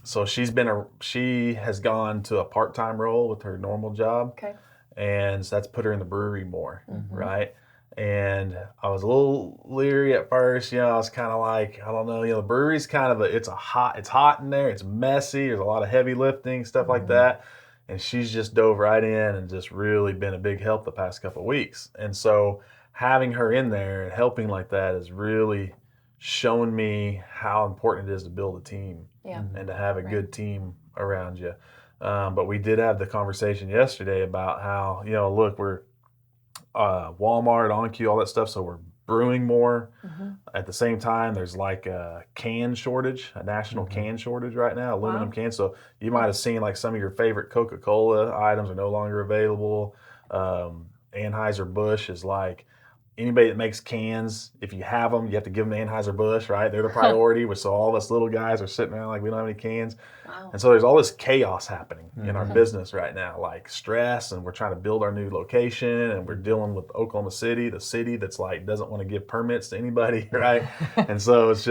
so she has gone to a part-time role with her normal job. Okay. And so that's put her in the brewery more, right? And I was a little leery at first, I was kind of like, I don't know, the brewery's kind of it's hot in there, it's messy, there's a lot of heavy lifting, stuff like that. And she's just dove right in and just really been a big help the past couple of weeks. And so having her in there and helping like that has really shown me how important it is to build a team and to have a good team around you. But we did have the conversation yesterday about how, look, we're Walmart, OnQ, all that stuff, so we're brewing more. At the same time, there's like a can shortage, a national can shortage right now, aluminum cans. So you might have seen like some of your favorite Coca-Cola items are no longer available. Anheuser-Busch is like, anybody that makes cans, if you have them, you have to give them to Anheuser-Busch, right? They're the priority. So all us little guys are sitting around like we don't have any cans. Wow. And so there's all this chaos happening in our business right now, like stress, and we're trying to build our new location, and we're dealing with Oklahoma City, the city that's like doesn't want to give permits to anybody, right? And so it's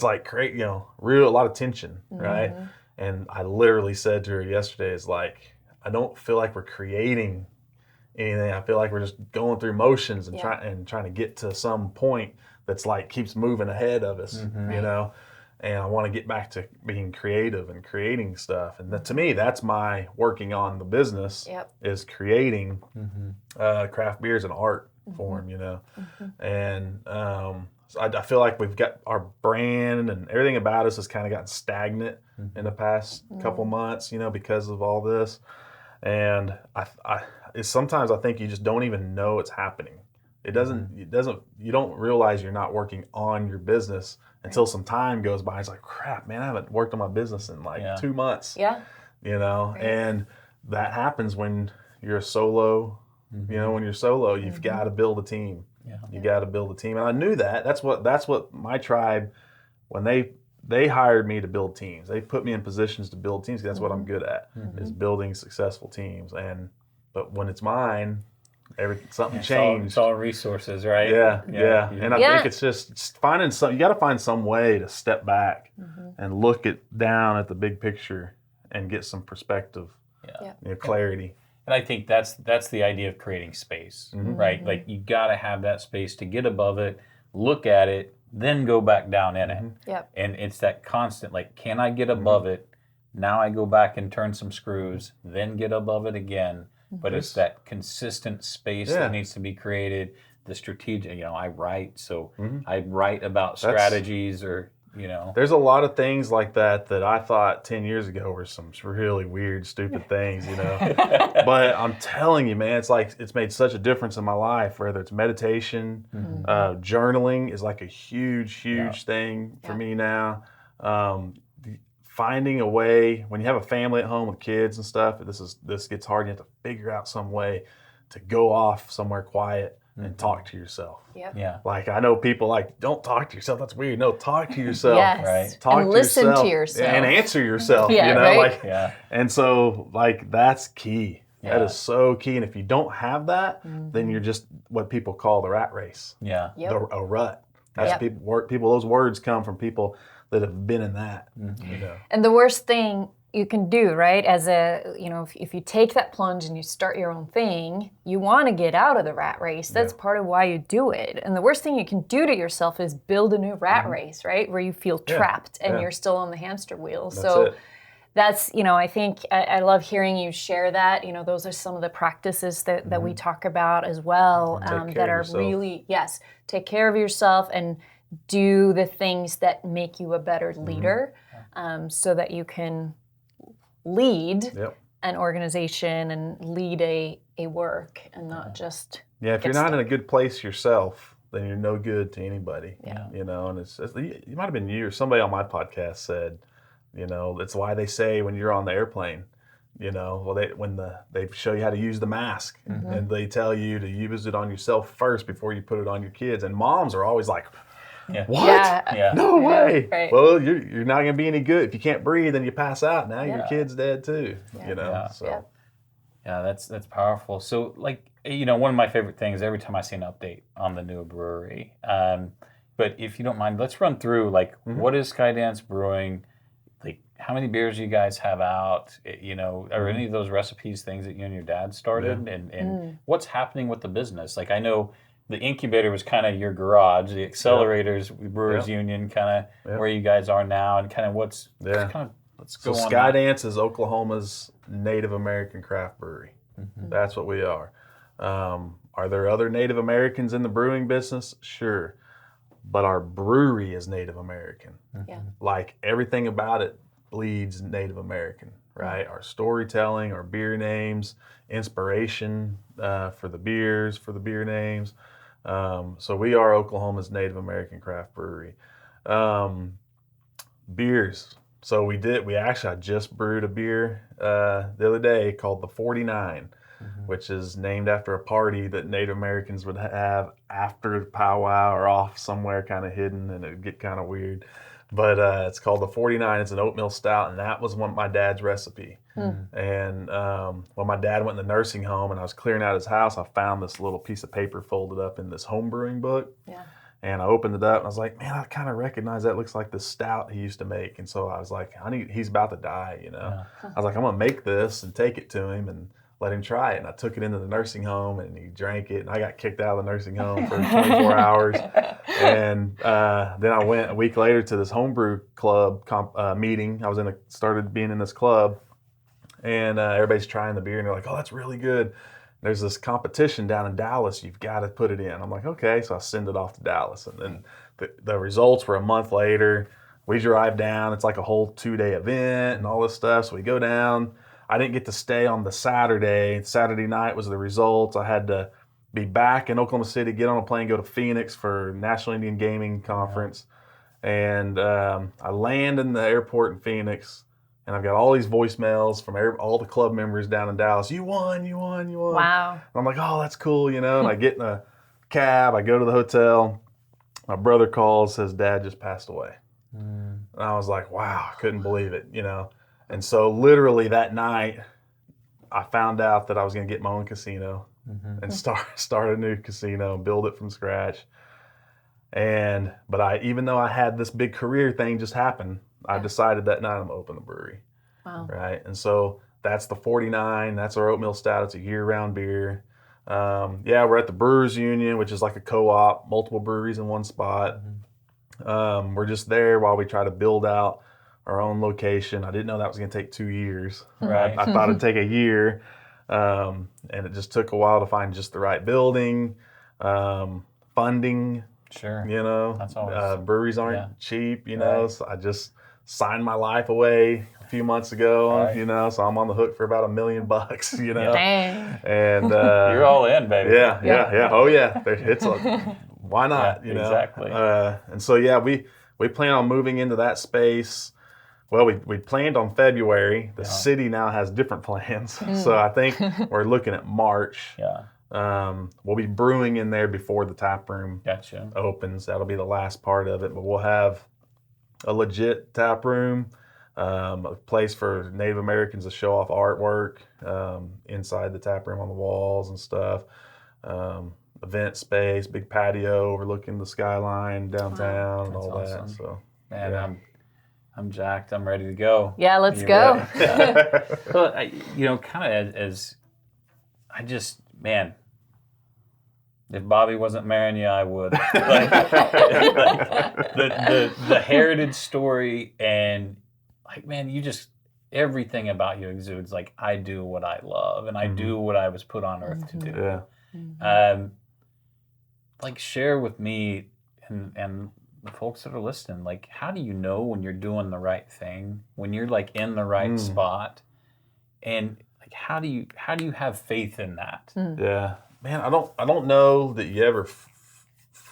like a lot of tension, right? And I literally said to her yesterday, it's like, I don't feel like we're creating anything. I feel like we're just going through motions and trying to get to some point that's like keeps moving ahead of us, And I want to get back to being creative and creating stuff. And to me, that's my working on the business is creating craft beer as an art form, And so I feel like we've got our brand and everything about us has kind of gotten stagnant in the past couple months, because of all this. And sometimes I think you just don't even know it's happening. It doesn't. You don't realize you're not working on your business until some time goes by. It's like, crap, man, I haven't worked on my business in like 2 months. Yeah. And that happens when you're a solo. When you're solo, you've got to build a team. Yeah. You got to build a team, and I knew that. That's what my tribe, when they hired me to build teams. They put me in positions to build teams. 'Cause that's what I'm good at, is building successful teams. But when it's mine, something changed. It's all resources, right? Yeah. And I think it's just finding you got to find some way to step back and look down at the big picture and get some perspective, clarity. And I think that's the idea of creating space, right? Like you got to have that space to get above it, look at it, then go back down in it. Yep. And it's that constant, like, can I get above it? Now I go back and turn some screws, then get above it again. But it's that consistent space that needs to be created. The strategic, I write, so I write about strategies or, There's a lot of things like that I thought 10 years ago were some really weird, stupid things, But I'm telling you, man, it's made such a difference in my life, whether it's meditation, journaling is like a huge thing for me now. Finding a way, when you have a family at home with kids and stuff, this gets hard. You have to figure out some way to go off somewhere quiet and talk to yourself. Yep. Yeah. Like, I know people like, don't talk to yourself. That's weird. No, talk to yourself. Yes. Right. Talk and to listen yourself to yourself. and answer yourself. Yeah, right? And so like that's key. Yeah. That is so key. And if you don't have that, then you're just what people call the rat race. Yeah. Yep. A rut. That's people. Those words come from people that have been in that. And the worst thing you can do, right, as if you take that plunge and you start your own thing, you want to get out of the rat race. That's part of why you do it. And the worst thing you can do to yourself is build a new rat race, right, where you feel trapped and you're still on the hamster wheel. That's I think I love hearing you share that. Those are some of the practices that we talk about as well, that are really, take care of yourself and do the things that make you a better leader, so that you can lead an organization and lead a work and not just if you're not in a good place yourself, then you're no good to anybody. And it's you might have been you or somebody on my podcast said, that's why they say when you're on the airplane, they show you how to use the mask and they tell you to use it on yourself first before you put it on your kids. And moms are always like, what? Yeah. No way. Right. Well, you're not going to be any good. If you can't breathe and you pass out, now your kid's dead too. So. Yeah, that's powerful. So, one of my favorite things every time I see an update on the new brewery. But if you don't mind, let's run through what is Skydance Brewing? How many beers you guys have out? Are any of those recipes things that you and your dad started? And what's happening with the business? I know the incubator was kind of your garage, the accelerators, Brewers Union, kind of where you guys are now, and kind of let's go on. Skydance is Oklahoma's Native American craft brewery. That's what we are. Are there other Native Americans in the brewing business? Sure. But our brewery is Native American. Like everything about it bleeds Native American, right? Our storytelling, our beer names, inspiration for the beers, for the beer names. So we are Oklahoma's Native American craft brewery. Beers. So I just brewed a beer the other day called the 49, which is named after a party that Native Americans would have after the powwow or off somewhere kind of hidden, and it would get kind of weird. But it's called the 49. It's an oatmeal stout, and that was my dad's recipe. And when my dad went in the nursing home and I was clearing out his house, I found this little piece of paper folded up in this home brewing book. And I opened it up and I was like, man, I kind of recognize that. Looks like the stout he used to make. And so I was like, he's about to die, I was like, I'm going to make this and take it to him and let him try it. And I took it into the nursing home and he drank it. And I got kicked out of the nursing home for 24 hours. And then I went a week later to this homebrew club meeting. I was started being in this club. And everybody's trying the beer and they're like, oh, that's really good. There's this competition down in Dallas. You've got to put it in. I'm like, okay. So I send it off to Dallas. And then the results were a month later. We drive down. It's like a whole 2-day event and all this stuff. So we go down. I didn't get to stay on the Saturday. Saturday night was the results. I had to be back in Oklahoma City, get on a plane, go to Phoenix for National Indian Gaming Conference. And I land in the airport in Phoenix, and I've got all these voicemails from all the club members down in Dallas. You won, you won, you won. Wow. And I'm like, oh, that's cool, you know. And I get in a cab, I go to the hotel. My brother calls, says Dad just passed away. And I was like, wow, I couldn't believe it, you know. And so literally that night, I found out that I was going to get my own casino and start a new casino and build it from scratch. But even though I had this big career thing just happen, I decided that night I'm gonna open a brewery. Wow. Right. And so that's the 49. That's our oatmeal stout. It's a year-round beer. We're at the Brewers Union, which is like a co-op, multiple breweries in one spot. We're just there while we try to build out our own location. I didn't know that was going to take 2 years. Right. I thought it'd take a year. And it just took a while to find just the right building, funding. Sure. You know, That's always, breweries aren't cheap, you know, so I just signed my life away a few months ago, you know, so I'm on the hook for about $1 million, you know. Dang. And you're all in, baby. Yeah. Oh yeah. Why not? You know? Exactly. And so we plan on moving into that space. Well, we planned on February. The city now has different plans, so I think we're looking at March. Yeah. We'll be brewing in there before the tap room opens. That'll be the last part of it, but we'll have a legit tap room, a place for Native Americans to show off artwork inside the tap room on the walls and stuff. Event space, big patio overlooking the skyline downtown and all that. Awesome. So, man, I'm jacked. I'm ready to go. Yeah, let's go. Well, kind of as I just, man, if Bobby wasn't marrying you, I would. The heritage story and man, you just, everything about you exudes I do what I love and I do what I was put on earth to do. Yeah. Share with me and the folks that are listening, how do you know when you're doing the right thing, when you're in the right spot, and how do you have faith in that? Yeah, man, I don't know that you ever.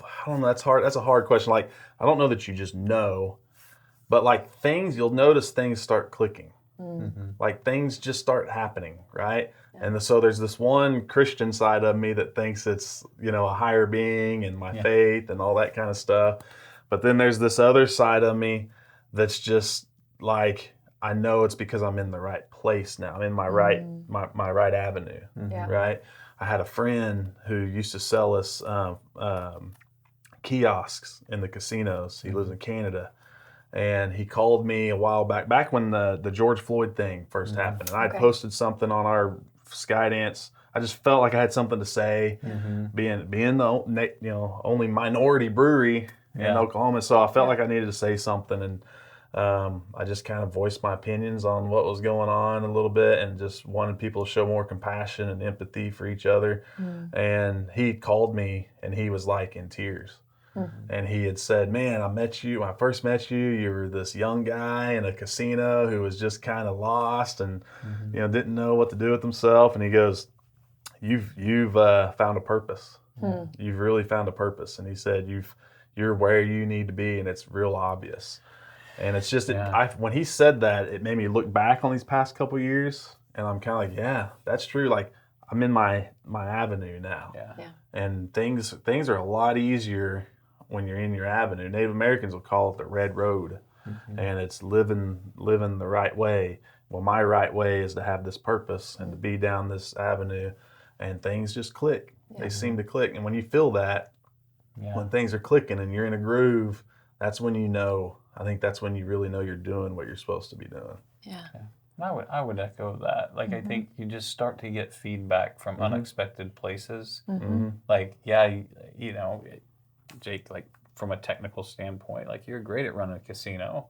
I don't know. That's hard. That's a hard question. I don't know that you just know, but things, you'll notice things start clicking. Things just start happening, right? Yeah. And so there's this one Christian side of me that thinks it's a higher being and my faith and all that kind of stuff. But then there's this other side of me that's just I know it's because I'm in the right place now. I'm in my right my right avenue, right? I had a friend who used to sell us kiosks in the casinos. He lives in Canada. And he called me a while back when the George Floyd thing first happened. And I'd posted something on our Skydance. I just felt like I had something to say, being the only minority brewery in Oklahoma. So I felt like I needed to say something, and I just kind of voiced my opinions on what was going on a little bit, and just wanted people to show more compassion and empathy for each other. And he called me, and he was in tears. And he had said, man, when I first met you, you were this young guy in a casino who was just kind of lost and didn't know what to do with himself. And he goes, you've found a purpose. You've really found a purpose. And he said, you're where you need to be, and it's real obvious. And it's just, when he said that, it made me look back on these past couple years, and I'm kind of yeah, that's true. I'm in my avenue now. Yeah. And things are a lot easier when you're in your avenue. Native Americans will call it the red road, and it's living the right way. Well, my right way is to have this purpose and to be down this avenue, and things just click. They seem to click. And when you feel that, when things are clicking and you're in a groove, that's when I think that's when you really know you're doing what you're supposed to be doing. Yeah. I would echo that. I think you just start to get feedback from unexpected places. Jake, from a technical standpoint, you're great at running a casino.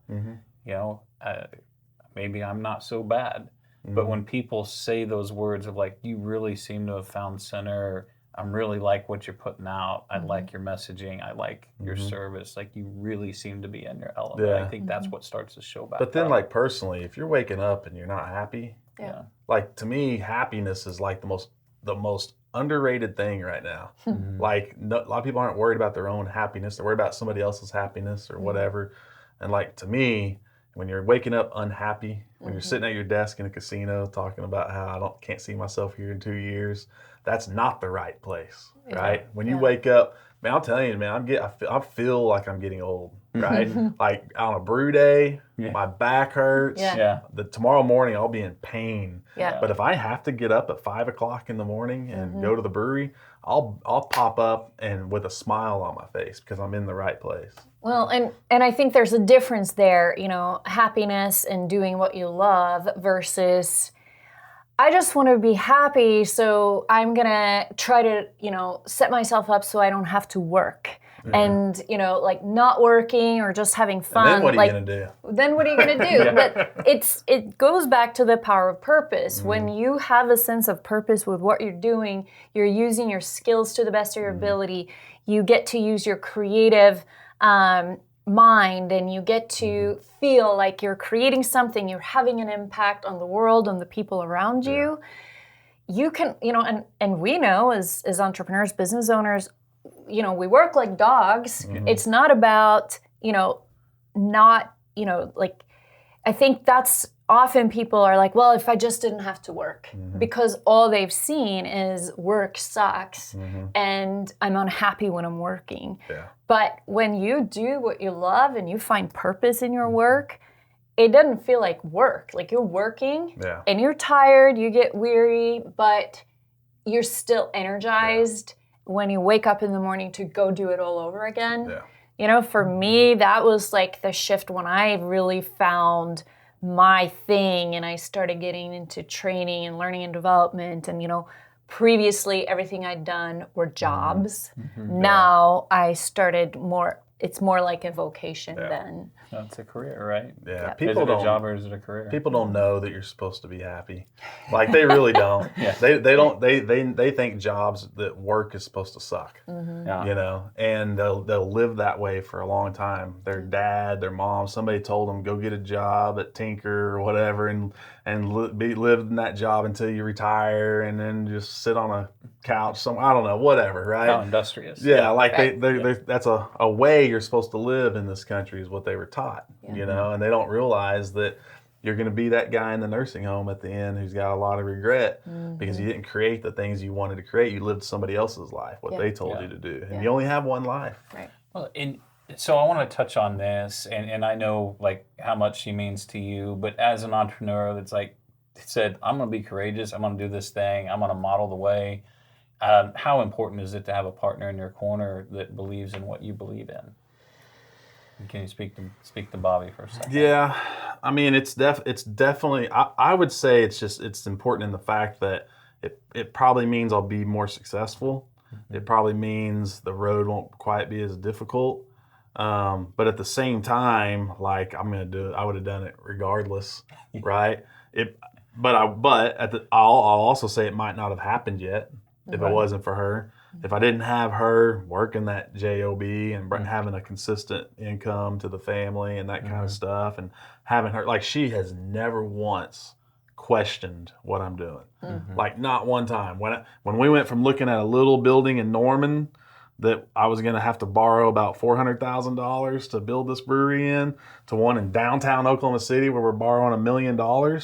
Maybe I'm not so bad. But when people say those words of you really seem to have found center, I'm really like what you're putting out. I like your messaging. I like your service. You really seem to be in your element. Yeah. I think that's what starts to show back. But then, up. Personally, if you're waking up and you're not happy, to me, happiness is the most underrated thing right now. Like a lot of people aren't worried about their own happiness. They're worried about somebody else's happiness or whatever. And like to me, when you're waking up unhappy, when you're sitting at your desk in a casino talking about how can't see myself here in 2 years, that's not the right place, right? When you wake up, man, I'm telling you, man, I feel like I'm getting old, right? Like on a brew day, my back hurts. Tomorrow morning, I'll be in pain. But if I have to get up at 5 o'clock in the morning and go to the brewery, I'll pop up and with a smile on my face because I'm in the right place. Well, and I think there's a difference there, you know, happiness and doing what you love versus I just want to be happy, so I'm going to try to, you know, set myself up so I don't have to work. And, you know, like not working or just having fun. And then what are you going to do? Then what are you going to do? But it goes back to the power of purpose. When you have a sense of purpose with what you're doing, you're using your skills to the best of your ability. You get to use your creative mind, and you get to feel like you're creating something, you're having an impact on the world, on the people around you. You can, you know, and we know as entrepreneurs, business owners, you know, we work like dogs. It's not about, you know, not, you know, like, I think that's often people are like, well, if I just didn't have to work, because all they've seen is work sucks and I'm unhappy when I'm working. But when you do what you love and you find purpose in your work, it doesn't feel like work. Like you're working and you're tired, you get weary, but you're still energized when you wake up in the morning to go do it all over again. You know, for me, that was like the shift when I really found my thing and I started getting into training and learning and development. And, you know, previously everything I'd done were jobs. Now I started it's more like a vocation then. It's a career, right? People is it a job or is it a career? People don't know that you're supposed to be happy. Like they really don't. They don't. They think jobs that work is supposed to suck. You know, and they'll live that way for a long time. Their dad, their mom, somebody told them go get a job at Tinker or whatever, and live in that job until you retire, and then just sit on a couch. I don't know, whatever, right? How industrious. Like they that's a way you're supposed to live in this country is what they were taught, you know, and they don't realize that you're going to be that guy in the nursing home at the end who's got a lot of regret because you didn't create the things you wanted to create. You lived somebody else's life, what they told you to do. And you only have one life. Well, so I want to touch on this, and I know like how much she means to you, but as an entrepreneur that's like said, I'm going to be courageous, I'm going to do this thing, I'm going to model the way. How important is it to have a partner in your corner that believes in what you believe in? Can you speak to Bobby for a second? Yeah, I mean it's definitely. I would say it's important in the fact that it probably means I'll be more successful. It probably means the road won't quite be as difficult. But at the same time, like I'm gonna do it. I would have done it regardless, right? I'll also say it might not have happened yet if it wasn't for her. If I didn't have her working that job and having a consistent income to the family and that kind of stuff, and having her, like she has never once questioned what I'm doing. Like not one time. When we went from looking at a little building in Norman that I was going to have to borrow about $400,000 to build this brewery in, to one in downtown Oklahoma City where we're borrowing $1 million,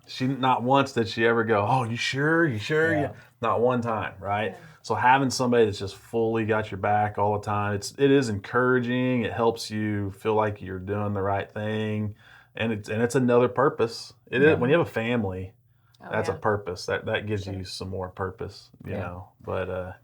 she not once did she ever go, "Oh, you sure? You sure?" Yeah. Not one time, right? So having somebody that's just fully got your back all the time, it is encouraging. It helps you feel like you're doing the right thing, and it's another purpose. It is when you have a family, that's a purpose. That gives you some more purpose, you know. But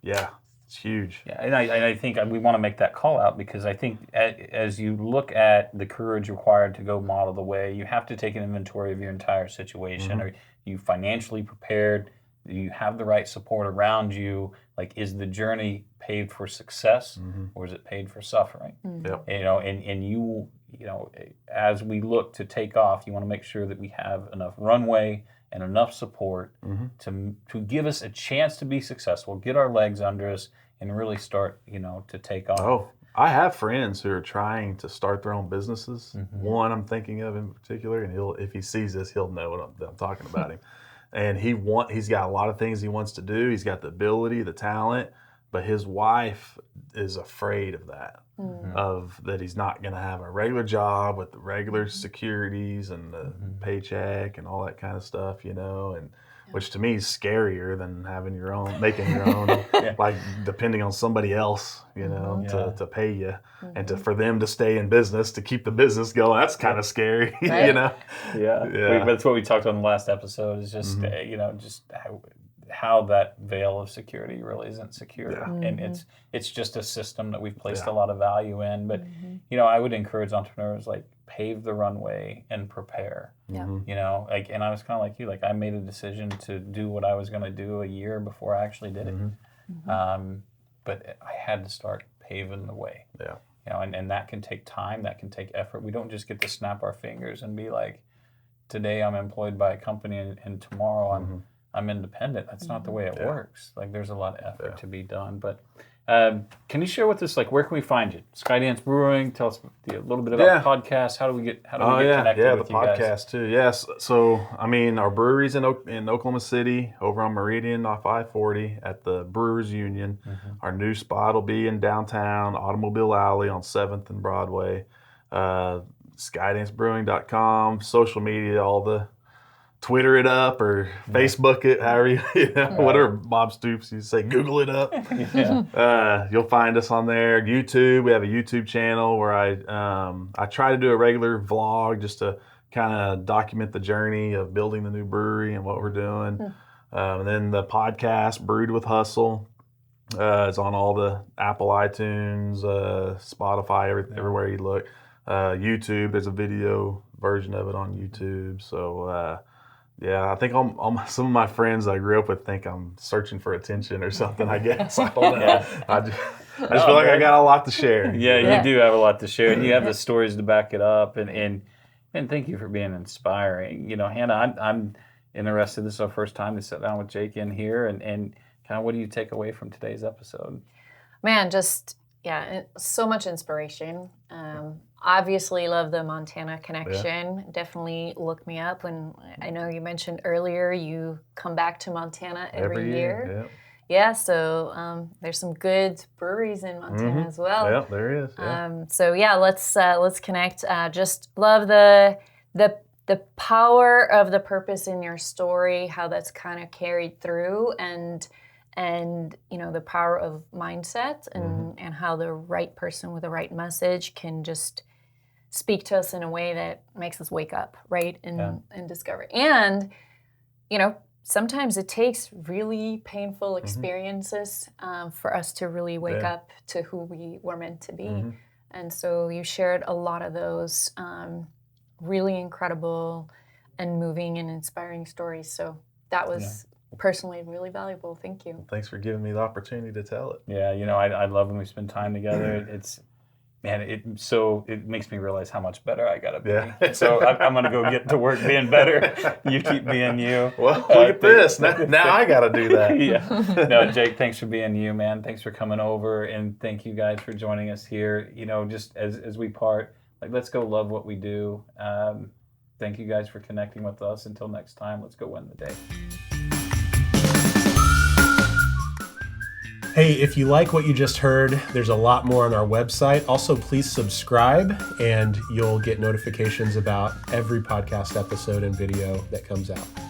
it's huge. Yeah, and I think we want to make that call out because I think as you look at the courage required to go model the way, you have to take an inventory of your entire situation. Are you financially prepared? Do you have the right support around you? Like, is the journey paved for success or is it paid for suffering? You know, and you know, as we look to take off, you want to make sure that we have enough runway and enough support to give us a chance to be successful, get our legs under us, and really start, you know, to take off. Oh, I have friends who are trying to start their own businesses. One I'm thinking of in particular, and if he sees this, he'll know what I'm talking about him. and he's got a lot of things he wants to do. He's got the ability, the talent, but his wife is afraid of that. Of that he's not going to have a regular job with the regular securities and the paycheck and all that kind of stuff, and which to me is scarier than having making your own, like depending on somebody else, to pay you and for them to stay in business, to keep the business going. That's kind of scary, Right. But that's what we talked on the last episode is just, just how that veil of security really isn't secure. And it's just a system that we've placed a lot of value in. But, I would encourage entrepreneurs, like, pave the runway and prepare. And I was kind of like you, like I made a decision to do what I was going to do a year before I actually did it. But I had to start paving the way. And that can take time, that can take effort. We don't just get to snap our fingers and be like, today I'm employed by a company and tomorrow I'm independent. That's not the way it works. Like there's a lot of effort to be done. But can you share with us, like, where can we find you? Skydance Brewing. Tell us a little bit about the podcast. How do we get connected with you guys? The podcast too. Yes. So our brewery's in Oklahoma City, over on Meridian off I-40 at the Brewers Union. Our new spot will be in downtown Automobile Alley on 7th and Broadway. SkydanceBrewing.com, social media, all the Twitter it up or Facebook it, however whatever Bob Stoops used to say, Google it up. You'll find us on there. YouTube, we have a YouTube channel where I try to do a regular vlog just to kind of document the journey of building the new brewery and what we're doing. And then the podcast, Brewed with Hustle, is on all the Apple iTunes, Spotify, everywhere you look. YouTube, there's a video version of it on YouTube. So I think some of my friends I grew up with think I'm searching for attention or something, I guess. I don't know. I just feel like I got a lot to share. You do have a lot to share, and you have the stories to back it up. And thank you for being inspiring. Hannah, I'm interested. This is our first time to sit down with Jake in here, and kind of what do you take away from today's episode? Man, just so much inspiration. Obviously love the Montana connection. Definitely look me up. And I know you mentioned earlier you come back to Montana every year. So there's some good breweries in Montana as well. Yeah, there is. Let's connect. Just love the power of the purpose in your story, how that's kind of carried through, and the power of mindset and how the right person with the right message can just speak to us in a way that makes us wake up, right? And discover. And, sometimes it takes really painful experiences for us to really wake up to who we were meant to be. And so you shared a lot of those really incredible and moving and inspiring stories. So that was personally really valuable. Thank you. Thanks for giving me the opportunity to tell it. I love when we spend time together. It makes me realize how much better I gotta be. So I'm gonna go get to work being better. You keep being you. Well, look at this. Now I gotta do that. No, Jake, thanks for being you, man. Thanks for coming over, and thank you guys for joining us here. Just as we part, like, let's go love what we do. Thank you guys for connecting with us. Until next time, let's go win the day. Hey, if you like what you just heard, there's a lot more on our website. Also, please subscribe, and you'll get notifications about every podcast episode and video that comes out.